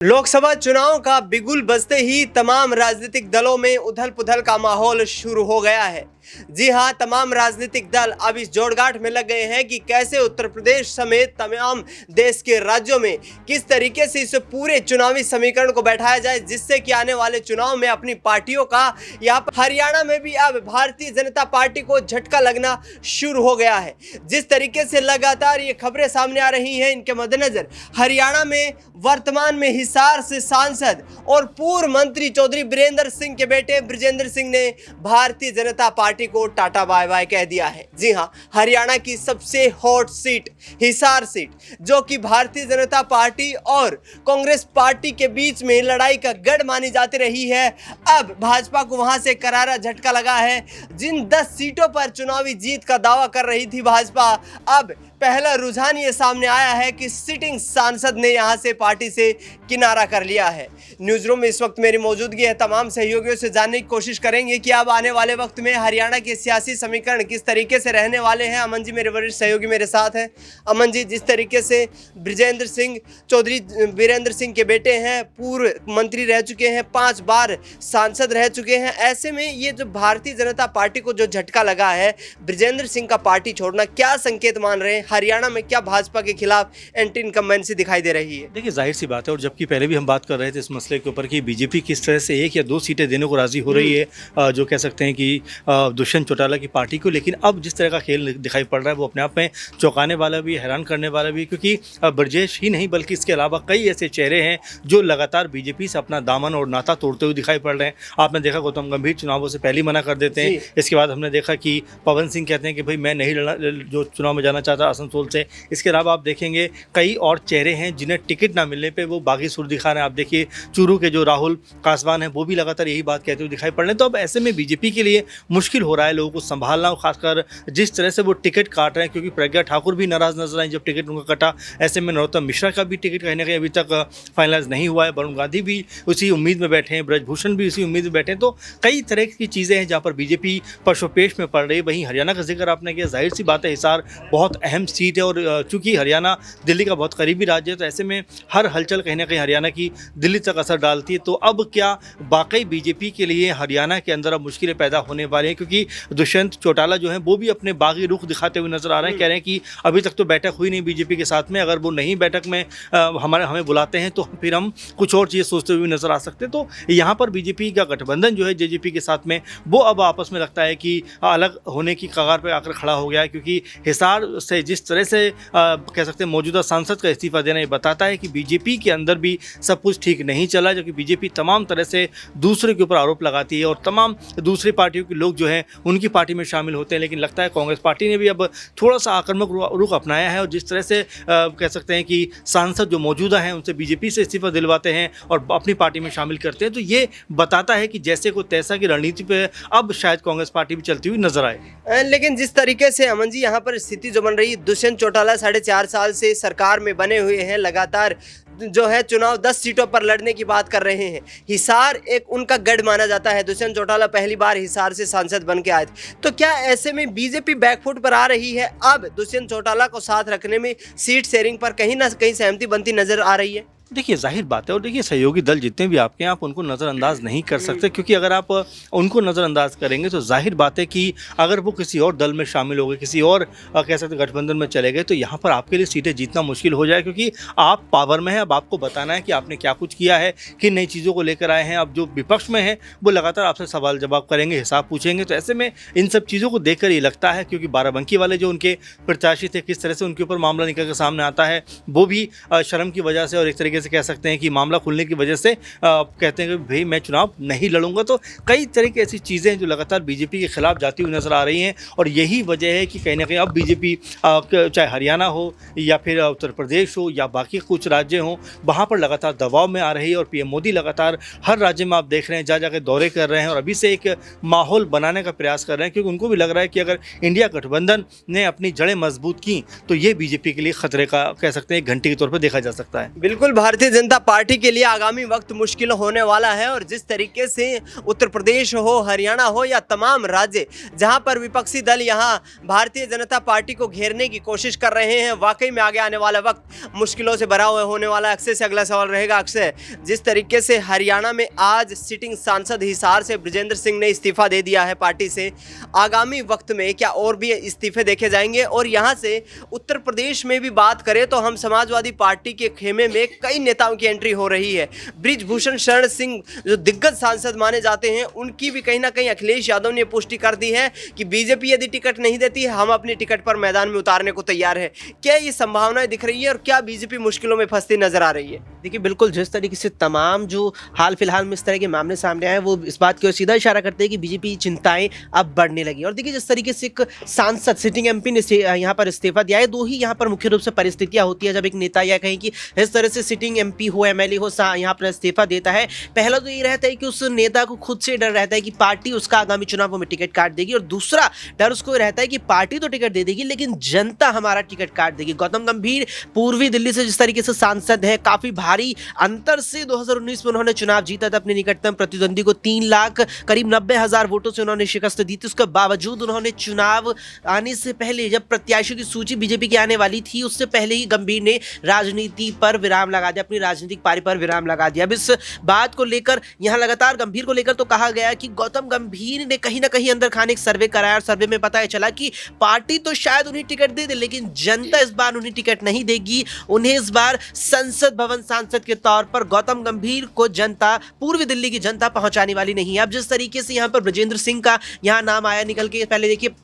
लोकसभा चुनाव का बिगुल बजते ही तमाम राजनीतिक दलों में उथल पुथल का माहौल शुरू हो गया है। जी हां, तमाम राजनीतिक दल अब इस जोड़गांठ में लग गए हैं कि कैसे उत्तर प्रदेश समेत तमाम देश के राज्यों में किस तरीके से इस पूरे चुनावी समीकरण को बैठाया जाए, जिससे कि आने वाले चुनाव में अपनी पार्टियों का यहाँ पर हरियाणा में भी अब भारतीय जनता पार्टी को झटका लगना शुरू हो गया है। जिस तरीके से लगातार ये खबरें सामने आ रही हैं, इनके मद्देनजर हरियाणा में वर्तमान में हिसार से सांसद और पूर्व मंत्री चौधरी बीरेंद्र सिंह के बेटे बृजेंद्र सिंह ने भारतीय जनता पार्टी को टाटा बाय बाय कह दिया है। जी हां, हरियाणा की सबसे हॉट सीट हिसार सीट, जो कि भारतीय जनता पार्टी और कांग्रेस पार्टी के बीच में लड़ाई का गढ़ मानी जाती रही है, अब भाजपा को वहां से करारा झटका लगा है। जिन 10 सीटों पर चुनावी जीत का दावा कर रही थी भाजपा, अब पहला रुझान ये सामने आया है कि सिटिंग सांसद ने यहां से पार्टी से किनारा कर लिया है। न्यूज़ रूम में इस वक्त मेरी मौजूदगी है, तमाम सहयोगियों से जानने की कोशिश करेंगे कि अब आने वाले वक्त में हरियाणा के सियासी समीकरण किस तरीके से रहने वाले हैं। अमन जी मेरे वरिष्ठ सहयोगी मेरे साथ हैं। अमन जी, जिस तरीके से बृजेंद्र सिंह चौधरी बीरेंद्र सिंह के बेटे हैं, पूर्व मंत्री रह चुके हैं, 5 बार सांसद रह चुके हैं, ऐसे में ये जो भारतीय जनता पार्टी को जो झटका लगा है बृजेंद्र सिंह का पार्टी छोड़ना, क्या संकेत मान रहे हैं? हरियाणा में क्या भाजपा के खिलाफ एंटी इनकम्बेंसी दिखाई दे रही है? देखिए, जाहिर सी बात है, और जबकि पहले भी हम बात कर रहे थे इस मसले के ऊपर कि बीजेपी किस तरह से 1 या 2 सीटें देने को राजी हो रही है, जो कह सकते हैं कि दुष्यंत चौटाला की पार्टी को। लेकिन अब जिस तरह का खेल दिखाई पड़ रहा है वो अपने आप में चौंकाने वाला भी, हैरान करने वाला भी, क्योंकि ब्रजेश ही नहीं बल्कि इसके अलावा कई ऐसे चेहरे हैं जो लगातार बीजेपी से अपना दामन और नाता तोड़ते हुए दिखाई पड़ रहे हैं। आपने देखा गौतम गंभीर चुनावों से पहले मना कर देते हैं, इसके बाद हमने देखा कि पवन सिंह कहते हैं कि भाई मैं नहीं लड़ना, जो चुनाव में जाना चाहता आसनसोल से। इसके अलावा आप देखेंगे कई और चेहरे हैं जिन्हें टिकट ना मिलने पे वो बागी सुर दिखा रहे हैं। आप देखिए चूरू के जो राहुल कासवान हैं वो भी लगातार यही बात कहते हुए दिखाई पड़ रहे हैं। तो अब ऐसे में बीजेपी के लिए मुश्किल हो रहा है लोगों को संभालना, खासकर जिस तरह से वो टिकट काट रहे हैं, क्योंकि प्रज्ञा ठाकुर भी नाराज नजर आई जब टिकट उनका कटा। ऐसे में नरोत्तम मिश्रा का भी टिकट कहीं ना कहीं अभी तक फाइनलाइज नहीं हुआ है। वरुण गांधी भी उसी उम्मीद में बैठे हैं, ब्रजभूषण भी उसी उम्मीद में बैठे हैं। तो कई तरह की चीज़ें हैं जहाँ पर बीजेपी पशुपेश में पड़ रही है। वहीं हरियाणा का जिक्र आपने किया, जाहिर सी बात है हिसार बहुत अहम सीट है, और चूंकि हरियाणा दिल्ली का बहुत करीबी राज्य है, तो ऐसे में हर हलचल कहीं ना कहीं हरियाणा की दिल्ली तक असर डालती है। तो अब क्या वाकई बीजेपी के लिए हरियाणा के अंदर अब मुश्किलें पैदा होने वाली हैं, क्योंकि दुष्यंत चौटाला जो हैं वो भी अपने बागी रुख दिखाते हुए नजर आ रहे हैं। कह रहे हैं कि अभी तक तो बैठक हुई नहीं बीजेपी के साथ में, अगर वो नहीं बैठक में हमें बुलाते हैं तो फिर हम कुछ और चीज़ें सोचते हुए नजर आ सकते हैं। तो यहाँ पर बीजेपी का गठबंधन जो है जेजेपी के साथ में, वो अब आपस में लगता है कि अलग होने की कगार पर आकर खड़ा हो गया है, क्योंकि हिसार से जिस तरह से कह सकते हैं मौजूदा सांसद का इस्तीफा देना, ये बताता है कि बीजेपी के अंदर भी सब कुछ ठीक नहीं चला, जबकि बीजेपी तमाम तरह से दूसरे के ऊपर आरोप लगाती है और तमाम दूसरी पार्टियों के लोग जो हैं उनकी पार्टी में शामिल होते हैं। लेकिन लगता है कांग्रेस पार्टी ने भी अब थोड़ा सा आक्रामक रुख अपनाया है, और जिस तरह से कह सकते हैं कि सांसद जो मौजूदा हैं उनसे बीजेपी से इस्तीफा दिलवाते हैं और अपनी पार्टी में शामिल करते हैं, तो ये बताता है कि जैसे को तैसा की रणनीति पे अब शायद कांग्रेस पार्टी भी चलती हुई नजर आए। लेकिन जिस तरीके से अमन जी यहाँ पर स्थिति जो बन रही है, दुष्यंत चौटाला 4.5 साल से सरकार में बने हुए हैं, लगातार जो है चुनाव 10 सीटों पर लड़ने की बात कर रहे हैं। हिसार एक उनका गढ़ माना जाता है। दुष्यंत चौटाला पहली बार हिसार से सांसद बन के आए थे। तो क्या ऐसे में बीजेपी बैकफुट पर आ रही है? अब दुष्यंत चौटाला को साथ रखने में सीट शेयरिंग पर कहीं ना कहीं सहमति बनती नजर आ रही है। देखिए, जाहिर बात है, और देखिए सहयोगी दल जितने भी आपके हैं आप उनको नज़रअंदाज नहीं कर सकते, क्योंकि अगर आप उनको नज़रअंदाज करेंगे तो जाहिर बात है कि अगर वो किसी और दल में शामिल हो गए, किसी और कह सकते गठबंधन में चले गए, तो यहाँ पर आपके लिए सीटें जीतना मुश्किल हो जाए, क्योंकि आप पावर में हैं। अब आपको बताना है कि आपने क्या कुछ किया है, किन नई चीज़ों को लेकर आए हैं। अब जो विपक्ष में है वो लगातार आपसे सवाल जवाब करेंगे, हिसाब पूछेंगे। तो ऐसे में इन सब चीज़ों को देख कर ये लगता है, क्योंकि बाराबंकी वाले जो उनके प्रत्याशी थे, किस तरह से उनके ऊपर मामला निकल कर सामने आता है, वो भी शर्म की वजह से और एक तरीके से कह सकते हैं कि मामला खुलने की वजह से कहते हैं कि भाई मैं चुनाव नहीं लड़ूंगा। तो कई तरह की ऐसी चीज़ें हैं जो लगातार बीजेपी के खिलाफ जाती हुई नजर आ रही हैं, और यही वजह है कि कहीं ना कहीं अब बीजेपी चाहे हरियाणा हो या फिर उत्तर प्रदेश हो या बाकी कुछ राज्य हों, वहाँ पर लगातार दबाव में आ रही है। और पीएम मोदी लगातार हर राज्य में आप देख रहे हैं जा जाकर दौरे कर रहे हैं, और अभी से एक माहौल बनाने का प्रयास कर रहे हैं, क्योंकि उनको भी लग रहा है कि अगर इंडिया गठबंधन ने अपनी जड़ें मजबूत की तो ये बीजेपी के लिए खतरे का कह सकते हैं घंटी के तौर पर देखा जा सकता है। बिल्कुल। भारतीय जनता पार्टी के लिए आगामी वक्त मुश्किल होने वाला है और जिस तरीके से उत्तर प्रदेश हो, हरियाणा हो या तमाम राज्य जहां पर विपक्षी दल यहां भारतीय जनता पार्टी को घेरने की कोशिश कर रहे हैं, वाकई में आगे आने वाला वक्त मुश्किलों से भरा हुआ होने वाला है। अक्षय से अगला सवाल रहेगा। अक्षय, जिस तरीके से हरियाणा में आज सिटिंग सांसद हिसार से बृजेंद्र सिंह ने इस्तीफा दे दिया है पार्टी से, आगामी वक्त में क्या और भी इस्तीफे देखे जाएंगे? और यहाँ से उत्तर प्रदेश में भी बात करें तो हम समाजवादी पार्टी के खेमे में कई नेताओं की एंट्री हो रही है। बृजभूषण शरण सिंह जो दिग्गज सांसद माने जाते हैं, उनकी भी कहीं ना कहीं अखिलेश यादव ने पुष्टि कर दी है कि बीजेपी यदि टिकट नहीं देती है, हम अपनी टिकट पर मैदान में उतारने को तैयार है। क्या ये संभावनाएं दिख रही है और क्या बीजेपी मुश्किलों में फंसती नजर आ रही है? देखिए, बिल्कुल जिस तरीके से तमाम जो हाल फिलहाल में इस तरह के मामले सामने आए, वो इस बात की ओर सीधा इशारा करते हैं कि बीजेपी चिंताएं अब बढ़ने लगी। और देखिए, जिस तरीके से एक सांसद सिटिंग एमपी ने यहाँ पर इस्तीफा दिया है, दो ही यहाँ पर मुख्य रूप से परिस्थितियां होती है जब एक नेता या कहीं कि इस तरह से सिटिंग एमपी हो, एमएलए हो, यहाँ पर इस्तीफा देता है। पहला तो ये रहता है कि उस नेता को खुद से डर रहता है कि पार्टी उसका आगामी चुनावों में टिकट काट देगी, और दूसरा डर उसको रहता है कि पार्टी तो टिकट दे देगी लेकिन जनता हमारा टिकट काट देगी। गौतम गंभीर पूर्वी दिल्ली से जिस तरीके से सांसद है, काफी भारी अंतर से 2019 में उन्होंने चुनाव जीता था। अपने निकटतम प्रतिद्वंदी को 3 लाख करीब 90,000 वोटों से उन्होंने शिकस्त दी थी। उसके बावजूद उन्होंने चुनाव आने से पहले, जब प्रत्याशियों की सूची बीजेपी की आने वाली थी, उससे पहले ही गंभीर ने राजनीति पर विराम लगा दिया, अपनी राजनीतिक पारी पर विराम लगा दिया। अब इस बात को लेकर यहाँ लगातार गंभीर को लेकर तो कहा गया कि गौतम गंभीर ने कहीं ना कहीं अंदर खाने एक सर्वे कराया और सर्वे में पता चला कि पार्टी तो शायद उन्हें टिकट दे दे लेकिन जनता इस बार उन्हें टिकट नहीं देगी। उन्हें इस बार संसद भवन सांसद के तौर पर गौतम गंभीर को जनता, पूर्वी दिल्ली की जनता पहुंचाने वाली नहीं है। अब जिस तरीके से यहाँ पर बृजेंद्र सिंह का यहाँ नाम आया निकल के, पहले देखिए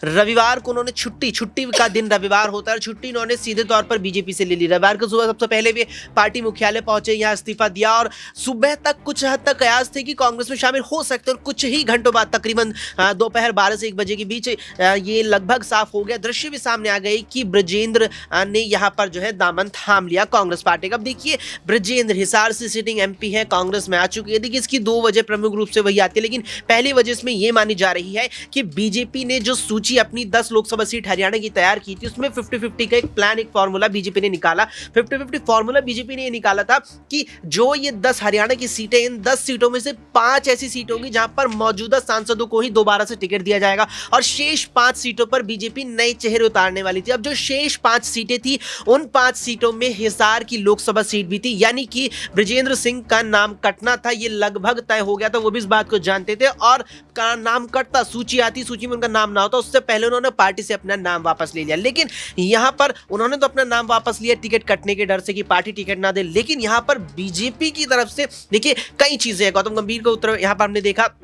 रविवार को उन्होंने छुट्टी का दिन रविवार होता है, छुट्टी उन्होंने सीधे तौर पर बीजेपी से ले ली। रविवार को सुबह सबसे पहले वे पार्टी मुख्यालय पहुंचे, यहाँ इस्तीफा दिया और सुबह तक कुछ हद तक कयास थे कि कांग्रेस में शामिल हो सकते और कुछ ही घंटों बाद, तकरीबन दोपहर 12 से 1 बजे के बीच ये लगभग साफ हो गया। दृश्य भी सामने आ गई कि बृजेंद्र ने यहाँ पर जो है दामन थाम लिया कांग्रेस पार्टी का। अब देखिए, बृजेंद्र हिसार से सिटिंग एमपी है, कांग्रेस में आ चुकी है। देखिए, इसकी 2 वजह प्रमुख रूप से वही आती है, लेकिन पहली वजह इसमें यह मानी जा रही है कि बीजेपी ने जो सूची अपनी 10 लोकसभा सीट हरियाणा की तैयार की थी, उसमें 50-50 का एक प्लान, एक फॉर्मूला बीजेपी ने निकाला। 50-50 फॉर्मूला बीजेपी ने ये निकाला था कि जो ये 10 हरियाणा की सीटें, इन 10 सीटों में से 5 ऐसी सीट होंगी जहां पर मौजूदा सांसदों को ही दोबारा से टिकट दिया जाएगा और शेष 5 सीटों पर बीजेपी नए चेहरे उतारने वाली थी। अब जो शेष 5 सीटें थी, उन 5 सीटों में हिसार की लोकसभा सीट भी थी, यानी कि बृजेंद्र सिंह का नाम कटना था। ये लगभग तय हो गया था, वो भी इस बात को जानते थे। और नाम कटता, सूची आती, सूची में उनका नाम ना होता, उससे पहले उन्होंने पार्टी से अपना नाम वापस ले लिया। लेकिन यहां पर उन्होंने तो अपना नाम वापस लिया टिकट कटने के डर से कि पार्टी टिकट ना दे, लेकिन यहां पर बीजेपी की तरफ से देखिए कई चीजें हैं। गौतम गंभीर को उत्तर यहां पर हमने देखा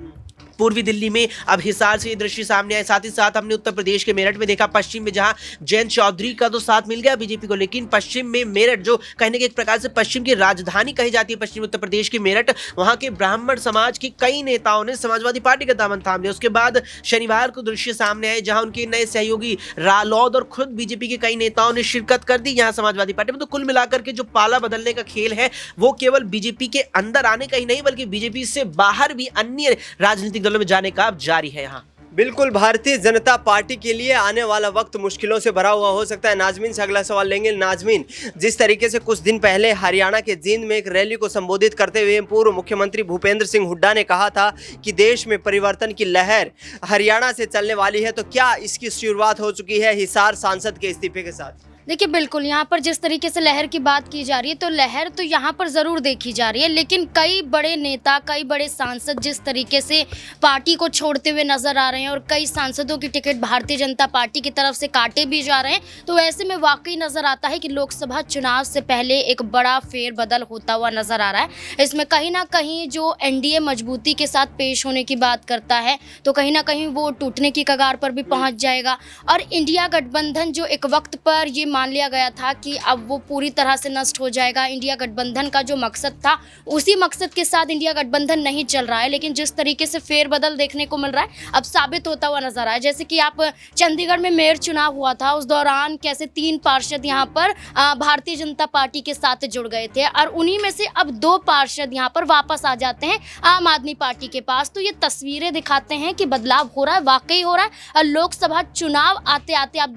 पूर्वी दिल्ली में, अब हिसार से ये दृश्य सामने आए। साथ ही साथ हमने उत्तर प्रदेश के मेरठ में देखा, पश्चिम में जहां जयंत चौधरी का तो साथ मिल गया बीजेपी को, लेकिन पश्चिम में मेरठ, जो कहने के एक प्रकार से पश्चिम की राजधानी कही जाती है पश्चिम उत्तर प्रदेश की मेरठ, वहां के ब्राह्मण समाज के कई नेताओं ने समाजवादी पार्टी का दामन थाम लिया। उसके बाद शनिवार को दृश्य सामने आए जहां उनके नए सहयोगी रालोद और खुद बीजेपी के कई नेताओं ने शिरकत कर दी यहाँ समाजवादी पार्टी में। तो कुल मिलाकर के जो पाला बदलने का खेल है, वो केवल बीजेपी के अंदर आने का ही नहीं, बल्कि बीजेपी से बाहर भी अन्य राजनीतिक दलों में जाने का अब जारी है। यहाँ बिल्कुल भारतीय जनता पार्टी के लिए आने वाला वक्त मुश्किलों से भरा हुआ हो सकता है। नाजमीन से अगला सवाल लेंगे। नाजमीन, जिस तरीके से कुछ दिन पहले हरियाणा के जींद में एक रैली को संबोधित करते हुए पूर्व मुख्यमंत्री भूपेंद्र सिंह हुड्डा ने कहा था कि देश में परिवर्तन की लहर हरियाणा से चलने वाली है, तो क्या इसकी शुरुआत हो चुकी है हिसार सांसद के इस्तीफे के साथ? देखिए, बिल्कुल यहाँ पर जिस तरीके से लहर की बात की जा रही है, तो लहर तो यहाँ पर ज़रूर देखी जा रही है, लेकिन कई बड़े नेता, कई बड़े सांसद जिस तरीके से पार्टी को छोड़ते हुए नज़र आ रहे हैं और कई सांसदों की टिकट भारतीय जनता पार्टी की तरफ से काटे भी जा रहे हैं, तो ऐसे में वाकई नज़र आता है कि लोकसभा चुनाव से पहले एक बड़ा फेरबदल होता हुआ नज़र आ रहा है। इसमें कहीं ना कहीं जो एनडीए मजबूती के साथ पेश होने की बात करता है, तो कहीं ना कहीं वो टूटने की कगार पर भी पहुँच जाएगा। और इंडिया गठबंधन जो एक वक्त पर ये मान लिया गया था कि अब वो पूरी तरह से नष्ट हो जाएगा, इंडिया गठबंधन का जो मकसद था, उसी मकसद के साथ इंडिया गठबंधन नहीं चल रहा है। लेकिन जिस तरीके से फेरबदल देखने को मिल रहा है, अब साबित होता हुआ नजर आया। जैसे कि आप चंडीगढ़ में मेयर चुनाव हुआ था, उस दौरान कैसे 3 पार्षद यहाँ पर भारतीय जनता पार्टी के साथ जुड़ गए थे और उन्हीं में से अब 2 पार्षद यहाँ पर वापस आ जाते हैं आम आदमी पार्टी के पास। तो ये तस्वीरें दिखाते हैं कि बदलाव हो रहा है, वाकई हो रहा है। और लोकसभा चुनाव आते आते आप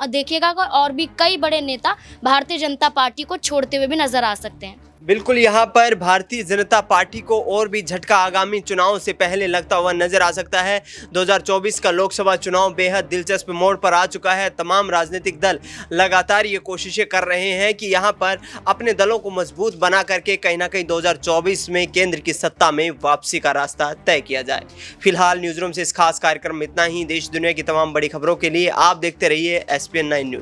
देखिएगा और भी कई बड़े नेता भारतीय जनता पार्टी को छोड़ते हुए भी नजर आ सकते हैं। बिल्कुल, यहाँ पर भारतीय जनता पार्टी को और भी झटका आगामी चुनाव से पहले लगता हुआ नजर आ सकता है। 2024 का लोकसभा चुनाव बेहद दिलचस्प मोड़ पर आ चुका है। तमाम राजनीतिक दल लगातार ये कोशिशें कर रहे हैं कि यहाँ पर अपने दलों को मजबूत बना करके कहीं ना कहीं 2024 में केंद्र की सत्ता में वापसी का रास्ता तय किया जाए। फिलहाल न्यूज़ रूम से इस खास कार्यक्रम में इतना ही। देश दुनिया की तमाम बड़ी खबरों के लिए आप देखते रहिए SPN9 न्यूज़।